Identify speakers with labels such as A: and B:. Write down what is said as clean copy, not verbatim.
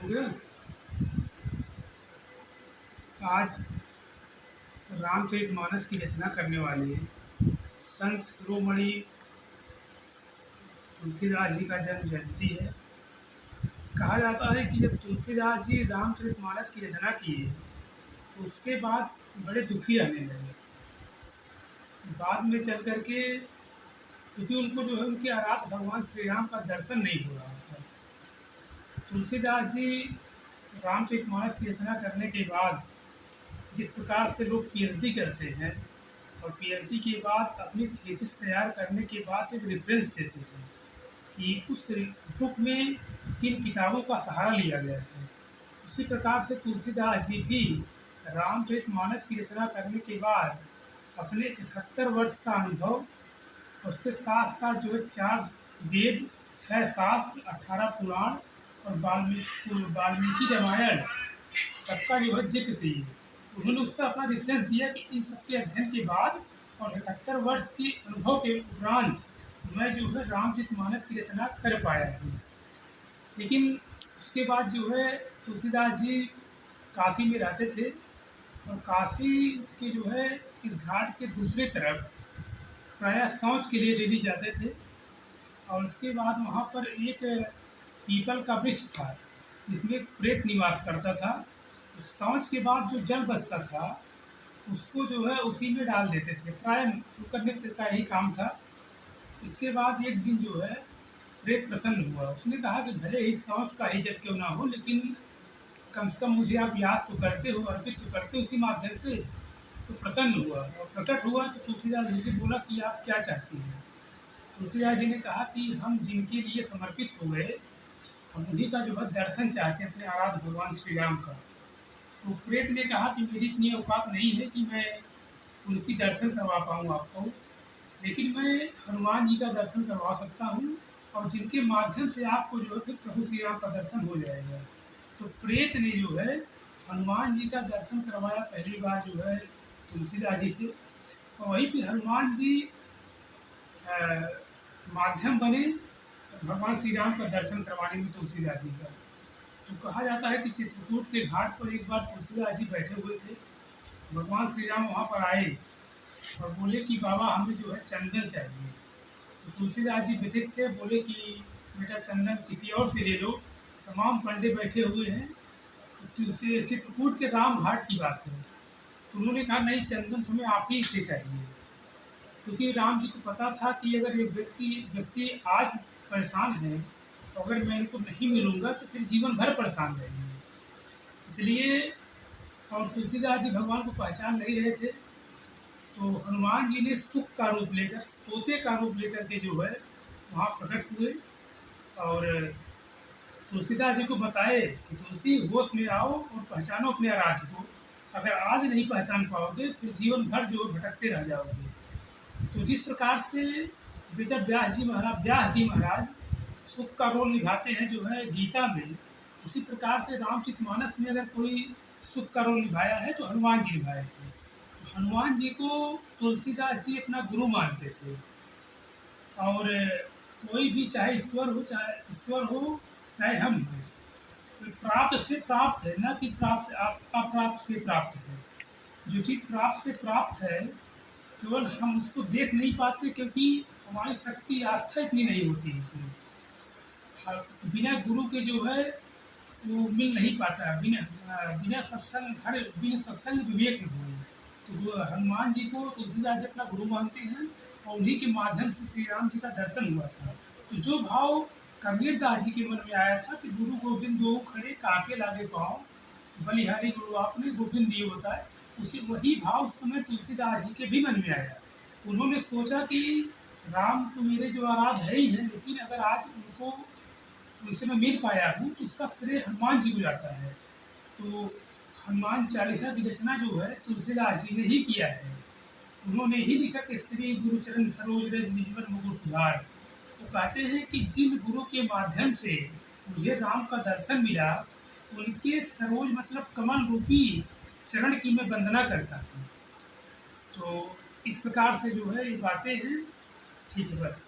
A: हो गया। आज रामचरितमानस की रचना करने वाले संत शिरोमणि तुलसीदास जी का जन्म जयंती है। कहा जाता है कि जब तुलसीदास जी रामचरितमानस की रचना किए तो उसके बाद बड़े दुखी रहने लगे। बाद में चल कर के क्योंकि उनको जो है उनके आराध्य भगवान श्री राम का दर्शन नहीं हो रहा था। तुलसीदास जी रामचरितमानस की रचना करने के बाद जिस प्रकार से लोग पीएचडी करते हैं और पीएचडी के बाद अपनी थीसिस तैयार करने के बाद एक रेफरेंस देते हैं कि उस बुक में किन किताबों का सहारा लिया गया है, उसी प्रकार से तुलसीदास जी भी रामचरितमानस की रचना करने के बाद अपने 71 वर्ष का अनुभव, उसके साथ साथ जो है 4 वेद, 6 शास्त्र, 18 पुराण और वाल्मीकि रामायण सबका जो है जिक्र किए। उन्होंने उसका अपना रेफरेंस दिया कि इन सबके अध्ययन के बाद और 71 वर्ष के अनुभव के उपरांत मैं जो है रामचरितमानस की रचना कर पाया हूँ। लेकिन उसके बाद जो है तुलसीदास जी काशी में रहते थे और काशी के जो है इस घाट के दूसरी तरफ प्रायः शौच के लिए डेली जाते थे। और उसके बाद वहाँ पर एक पीपल का वृक्ष था जिसमें एक प्रेत निवास करता था। तो शौच के बाद जो जल बचता था उसको जो है उसी में डाल देते थे, प्राय उनका नित्य का ही काम था। इसके बाद एक दिन जो है प्रेत प्रसन्न हुआ। उसने कहा कि भले ही शौच का ही जल क्यों ना हो, लेकिन कम से कम मुझे आप याद तो करते हो, अर्पित तो करते हो उसी माध्यम से। तो प्रसन्न हुआ और प्रकट हुआ तो तुलसीदास जी से बोला कि आप क्या चाहती हैं। तुलसीदास जी ने कहा कि हम जिनके लिए समर्पित हो गए हम उन्हीं का जो है दर्शन चाहते हैं, अपने आराध्य भगवान श्री राम का। तो प्रेत ने कहा कि मेरी इतनी औकात नहीं है कि मैं उनकी दर्शन करवा पाऊँ आपको, लेकिन मैं हनुमान जी का दर्शन करवा सकता हूँ और जिनके माध्यम से आपको जो है फिर प्रभु श्री राम का दर्शन हो जाएगा। तो प्रेत ने जो है हनुमान जी का दर्शन करवाया पहली बार जो है तुलसीदास जी से, और वहीं फिर हनुमान जी माध्यम बने भगवान श्री राम का दर्शन करवाने में तुलसीदास जी का। तो कहा जाता है कि चित्रकूट के घाट पर एक बार तुलसीदास जी बैठे हुए थे। भगवान श्री राम वहाँ पर आए और बोले कि बाबा हमें जो है चंदन चाहिए। तो तुलसीदास जी व्यथित थे, बोले कि बेटा चंदन किसी और से ले लो, तमाम पंडे बैठे हुए हैं। तो चित्रकूट के राम घाट की बात है। तो उन्होंने कहा नहीं, चंदन तुम्हें आप ही से चाहिए, क्योंकि राम जी को पता था कि अगर ये व्यक्ति आज परेशान है तो अगर मैं इनको नहीं मिलूँगा तो फिर जीवन भर परेशान रहेंगे। इसलिए और तुलसीदास जी भगवान को पहचान नहीं रहे थे, तो हनुमान जी ने सुख का रूप लेकर, तोते का रूप लेकर के जो है वहाँ प्रकट हुए और तुलसीदास जी को बताए कि तुलसी होश में आओ और पहचानो अपने आराध्य को। अगर आज नहीं पहचान पाओगे फिर जीवन भर जो है भटकते रह जाओगे। तो जिस प्रकार से बेटा व्यास जी महाराज सुख का रोल निभाते हैं जो है गीता में, उसी प्रकार से रामचरितमानस में अगर कोई सुख का रोल निभाया है तो हनुमान जी निभाए थे। तो हनुमान जी को तुलसीदास जी अपना गुरु मानते थे। और कोई भी चाहे ईश्वर हो चाहे हम हैं, तो प्राप्त से प्राप्त है, ना कि प्राप्त से अप्राप्त से प्राप्त है। जो चीज़ प्राप्त से प्राप्त है केवल हम उसको देख नहीं पाते क्योंकि हमारी शक्ति आस्था इतनी नहीं होती है इसमें। बिना गुरु के जो है वो मिल नहीं पाता है। बिना सत्संग विवेक न हो। तो वो हनुमान जी को तुलसीदास जी अपना गुरु मानते हैं और उन्हीं के माध्यम से श्री राम जी का दर्शन हुआ था। तो जो भाव कबीरदास जी के मन में आया था कि गुरु गोविंद दो खड़े काके लागे पाओ, बलिहारी गुरु आपने गोविंद दिए बताए, उसी वही भाव उस समय तुलसीदास जी के भी मन में आया। उन्होंने सोचा कि राम तो मेरे जो आराध्य है ही है, लेकिन अगर आज उनसे मैं मिल पाया हूँ तो उसका श्रेय हनुमान जी को जाता है। तो हनुमान चालीसा की रचना जो है तुलसीदास जी ने ही किया है। उन्होंने ही लिखा कि श्री गुरुचरण सरोज रज निजमन मुकुर सुधार। वो कहते हैं कि जिन गुरु के माध्यम से मुझे राम का दर्शन मिला उनके सरोज मतलब कमल रूपी चरण की मैं वंदना करता हूँ। तो इस प्रकार से जो है ये बातें हैं। ठीक है बस।